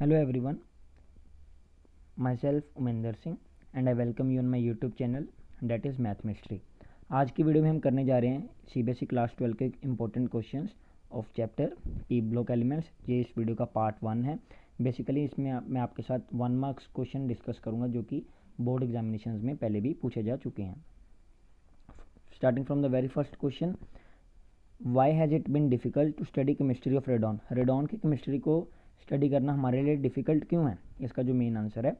Hello everyone, myself Umender Singh and I welcome you on my YouTube channel that is math mystery. आज की video में हम करने जा रहे हैं सीबीएसई क्लास 12 के important questions of chapter P block elements. ये इस वीडियो का पार्ट 1 है। बेसिकली इसमें मैं आपके साथ 1 मार्क्स क्वेश्चन डिस्कस करूँगा जो कि बोर्ड एग्जामिनेशन में पहले भी पूछे जा चुके हैं। Starting from the very first question, why has it been difficult to study chemistry of radon. Radon की केमिस्ट्री को स्टडी करना हमारे लिए डिफ़िकल्ट क्यों है? इसका जो मेन आंसर है,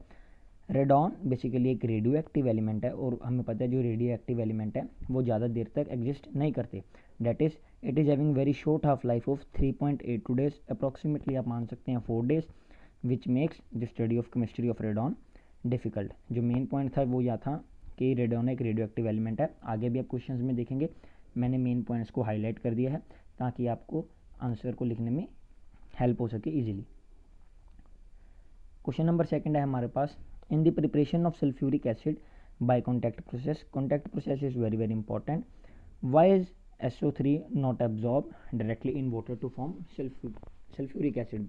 रेडॉन बेसिकली एक रेडियो एक्टिव एलिमेंट है और हमें पता है जो रेडियो एक्टिव एलिमेंट है वो ज़्यादा देर तक एग्जिस्ट नहीं करते। That is it is having very short half life of 3.82 days, approximately आप मान सकते हैं 4 days, which makes the study of chemistry of radon difficult. जो मेन पॉइंट था वो यह था कि रेडॉन एक रेडियो एक्टिव एलिमेंट है। आगे भी आप क्वेश्चन में देखेंगे मैंने मेन पॉइंट्स को हाईलाइट कर दिया है ताकि आपको आंसर को लिखने में हेल्प हो सके इजीली। क्वेश्चन नंबर सेकंड है हमारे पास, in the preparation of sulphuric acid by contact process. Contact process is very very important. Why is SO3 not absorb directly in water to form sulphuric acid.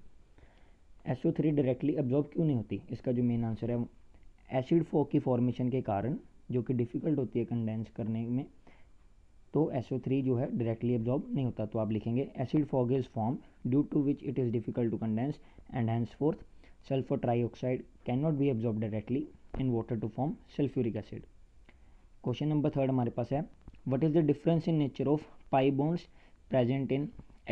SO3 directly absorb क्यों नहीं होती? इसका जो main answer है, acid fog की formation के कारण जो कि डिफ़िकल्ट होती है कंडेंस करने में, तो SO3 जो है डायरेक्टली एब्जॉर्ब नहीं होता। तो आप लिखेंगे acid fog is form due to which it is difficult to condense and henceforth sulfur trioxide cannot be absorbed directly in water to form sulfuric acid. Question number third हमारे पास है, what is the difference in nature of pi bonds present in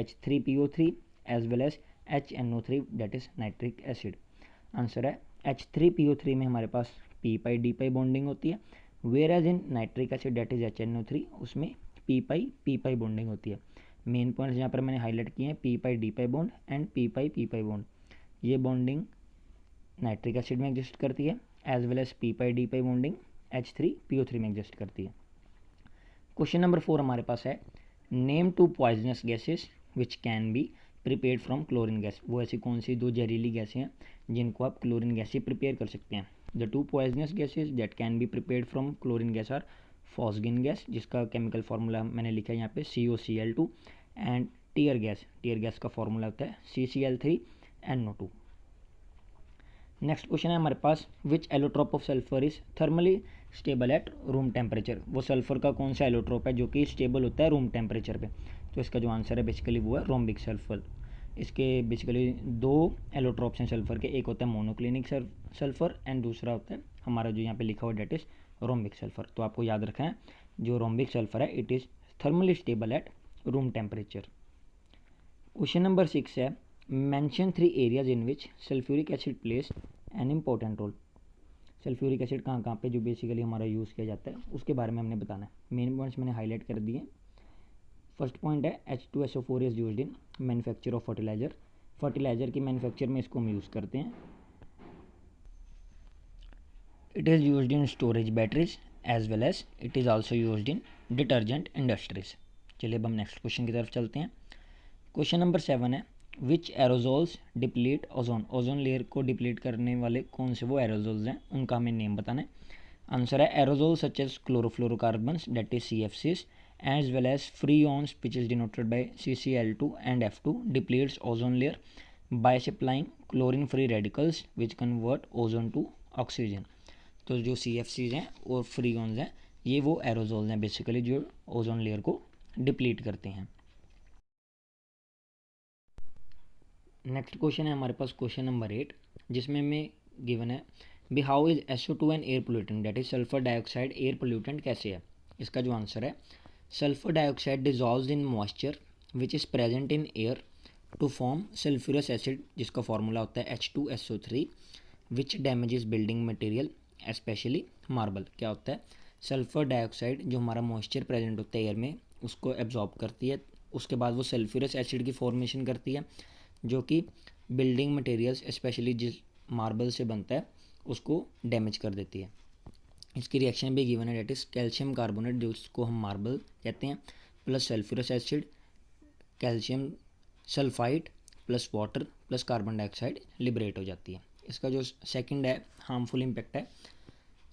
H3PO3 as well as HNO3 that is nitric acid। Answer है H3PO3 में हमारे पास p pi d pi bonding होती है, whereas in nitric acid that is HNO3 उसमें p pi bonding होती है। Main points यहाँ पर मैंने हाईलाइट किए हैं, p pi d pi bond and p pi bond. ये बॉन्डिंग नाइट्रिक एसिड में एग्जिस्ट करती है as well as p pi d pi bonding H3PO3 में एग्जिस्ट करती है। क्वेश्चन नंबर 4 हमारे पास है, name 2 poisonous gases which can be prepared from chlorine gas. वो ऐसी कौन सी 2 जहरीली गैसें हैं जिनको आप क्लोरीन गैस से प्रिपेयर कर सकते हैं? The 2 poisonous gases that can be prepared from chlorine gas are phosgene gas, जिसका केमिकल फार्मूला मैंने लिखा है यहाँ पे COCl2, and tear gas. Tear gas का फार्मूला होता है CCl3NO2। नेक्स्ट क्वेश्चन है हमारे पास, which allotrope of sulphur is thermally stable at room temperature. वो सल्फर का कौन सा एलोट्रोप है जो कि स्टेबल होता है रूम टेम्परेचर पे? तो इसका जो आंसर है बेसिकली वो है रोम्बिक सल्फर। इसके बेसिकली 2 एलोट्रोप्स हैं सल्फर के, एक होता है मोनोक्लिनिक सल्फर एंड दूसरा होता है हमारा जो यहाँ पे लिखा हुआ डेट इज रोम्बिक सल्फर। तो आपको याद रखना है जो रोम्बिक सल्फर है it is thermally stable at room temperature. Question number 6 है, mention 3 areas in which sulphuric acid plays an important role. Sulphuric acid कहाँ कहाँ पे जो बेसिकली हमारा यूज़ किया जाता है उसके बारे में हमने बताना है। मेन पॉइंट्स मैंने हाईलाइट कर दिए। फर्स्ट पॉइंट है H2SO4 is used in manufacture of fertiliser. Fertiliser की मैन्युफैक्चर में इसको हम यूज़ करते हैं। It is used in storage batteries as well as it is also used in detergent industries. चलिए अब हम नेक्स्ट क्वेश्चन की तरफ चलते हैं। क्वेश्चन नंबर 7 है, which aerosols deplete ozone. Ozone layer को डिप्लीट करने वाले कौन से वो एरोजोल्स हैं, उनका हमें नेम बताना है। आंसर है aerosol such as chlorofluorocarbons that is CFCs as well as freons which is denoted by CCl2 and F2 depletes ozone layer by supplying chlorine free radicals which convert ozone to oxygen. तो जो CFCs हैं और फ्रीऑन्स हैं ये वो aerosols हैं basically जो ozone layer को डिप्लीट करते हैं। नेक्स्ट क्वेश्चन है हमारे पास क्वेश्चन नंबर 8, जिसमें हमें गिवन है, B how is SO2 an air pollutant. That is sulphur dioxide air pollutant कैसे है? इसका जो आंसर है, sulphur dioxide dissolves in moisture which is present in air to form sulphurous acid, जिसका formula होता है H2SO3, which damages building material specially marble. क्या होता है, सल्फर डाइऑक्साइड जो हमारा मॉइस्चर प्रेजेंट होता है एयर में उसको एब्जॉर्ब करती है, उसके बाद वो सल्फ्यूरस एसिड की फॉर्मेशन करती है जो कि बिल्डिंग मटेरियल्स स्पेशली जिस मार्बल से बनता है उसको डैमेज कर देती है। इसकी रिएक्शन भी गिवन है, डेट इज़ कैल्शियम कार्बोनेट जिसको हम मार्बल कहते हैं plus sulphurous acid calcium sulphide plus water plus carbon dioxide liberate हो जाती है। इसका जो सेकंड है हार्मफुल इम्पैक्ट है,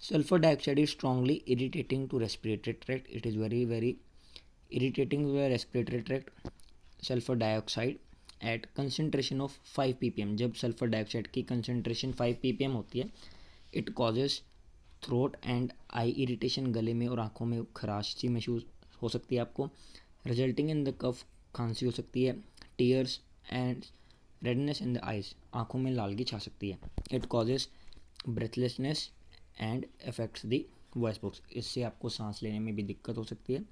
sulphur dioxide is strongly irritating to respiratory tract. It is very very irritating to respiratory tract sulphur dioxide at concentration of 5 ppm, जब sulphur dioxide की concentration 5 ppm होती है, it causes throat and eye irritation, गले में और आँखों में खराश सी महसूस हो सकती है आपको, रिजल्टिंग इन द कफ, खांसी हो सकती है, tears and redness in the eyes, आँखों में लालगी छा सकती है, it causes breathlessness and affects the voice box, इससे आपको सांस लेने में भी दिक्कत हो सकती है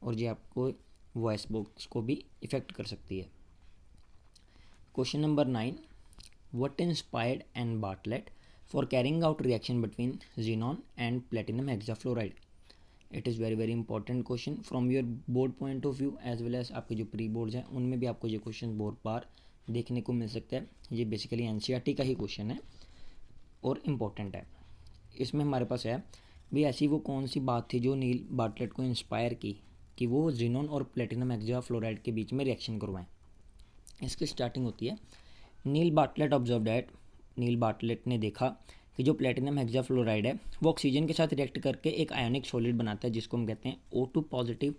और ये आपको वॉइस बॉक्स को भी इफ़ेक्ट कर सकती है। Question number 9, what inspired N Bartlett for carrying out reaction between xenon and platinum hexafluoride? It is very important question from your board point of view as well as आपके जो pre boards हैं उनमें भी आपको ये question बहुत बार देखने को मिल सकता है। ये बेसिकली एनसीईआरटी का ही क्वेश्चन है और इम्पोर्टेंट है। इसमें हमारे पास है भी ऐसी वो कौन सी बात थी जो नील बार्टलेट को इंस्पायर की कि वो जीनॉन और प्लेटिनम हेक्साफ्लोराइड के बीच में रिएक्शन करवाएं। इसकी स्टार्टिंग होती है, Neil Bartlett observe that, Neil Bartlett ने देखा कि जो प्लेटिनम हेक्साफ्लोराइड है वो ऑक्सीजन के साथ रिएक्ट करके एक आयोनिक सॉलिड बनाता है जिसको हम कहते हैं O2 पॉजिटिव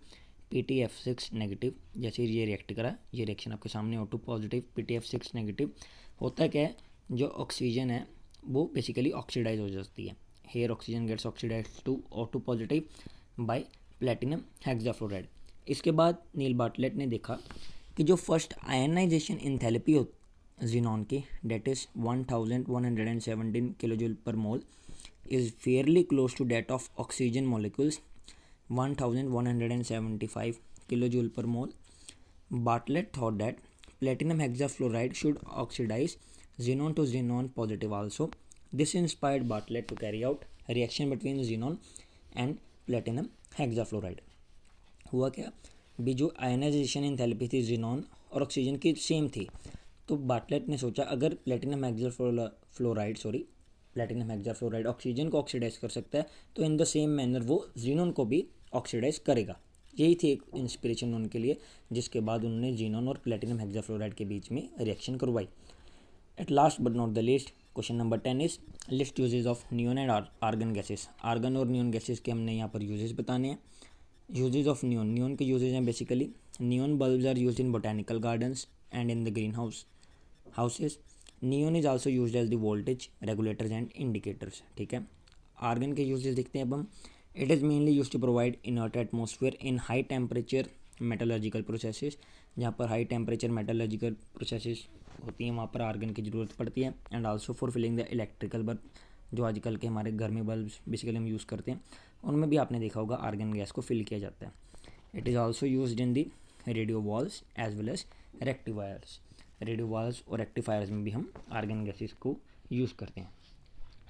PTF6 नेगेटिव। जैसे ये रिएक्ट करा, ये रिएक्शन आपके सामने O2 पॉजिटिव PTF6 नेगेटिव होता क्या है, जो ऑक्सीजन है वो बेसिकली ऑक्सीडाइज हो जाती है। Here oxygen gets oxidise to O2 positive by platinum hexafluoride. इसके बाद नील बार्टलेट ने देखा कि जो फर्स्ट आयनाइजेशन इंथैल्पी हो जीनॉन की, that is 1117 kilojoule per mole, is fairly close to that of oxygen molecules 1175 kilojoule per mole. Bartlett thought that platinum hexafluoride should oxidize xenon to xenon positive also. This inspired Bartlett to carry out a reaction between xenon and platinum hexafluoride. हुआ क्या भी, जो ionization enthalpy थी xenon और oxygen की same थी, तो Bartlett ने सोचा अगर प्लेटिनम हेक्साफ्लोराइड ऑक्सीजन को ऑक्सीडाइज कर सकता है तो इन द सेम मैनर वो xenon को भी ऑक्सीडाइज करेगा। यही थी एक इंस्पिरेशन उनके लिए, जिसके बाद उन्होंने जीनॉन और प्लेटिनम हेक्साफ्लोराइड के बीच में रिएक्शन करवाई। At last but not the least, question number 10 is list uses of neon and argon gases. Argon और नियॉन गैसेस के हमने यहाँ पर यूजेस बताने हैं। यूजेस ऑफ नियॉन, नियॉन के यूजेस हैं basically, neon bulbs are used in botanical gardens and in the green houses. Neon is also used as the voltage regulators and indicators. ठीक है, आर्गन के यूजेस देखते हैं अब हम। It is mainly used to provide inert atmosphere in high temperature metallurgical processes। जहाँ पर high temperature metallurgical processes होती हैं वहाँ पर आर्गन की ज़रूरत पड़ती है। And also for filling the electrical bulb, जो आजकल के हमारे घर में बल्ब बेसिकली हम यूज़ करते हैं उनमें भी आपने देखा होगा आर्गन गैस को फिल किया जाता है। It is also used in the radio valves as well as rectifiers. Radio valves और रेक्टिफायर्स में भी हम आर्गन गैसेस को यूज़ करते हैं।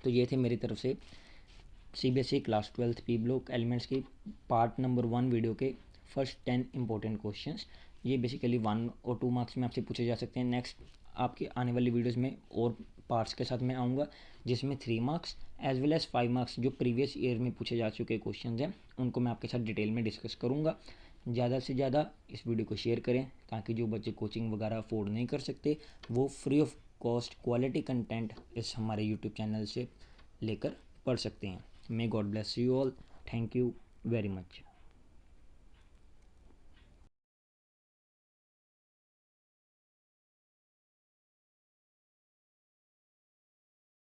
तो ये थे मेरी तरफ से CBSE class 12 P block elements की पार्ट नंबर 1 वीडियो के फर्स्ट 10 इंपॉर्टेंट क्वेश्चंस। ये बेसिकली 1 और 2 मार्क्स में आपसे पूछे जा सकते हैं। नेक्स्ट आपकी आने वाली वीडियोस में और पार्ट्स के साथ मैं आऊँगा जिसमें 3 marks as well as 5 marks जो प्रीवियस ईयर में पूछे जा चुके क्वेश्चन हैं उनको मैं आपके साथ डिटेल में डिस्कस करूँगा। ज़्यादा से ज़्यादा इस वीडियो को शेयर करें ताकि जो बच्चे कोचिंग वगैरह अफोर्ड नहीं कर सकते वो free of cost quality content इस हमारे यूट्यूब चैनल से लेकर पढ़ सकते हैं। May God bless you all. Thank you very much.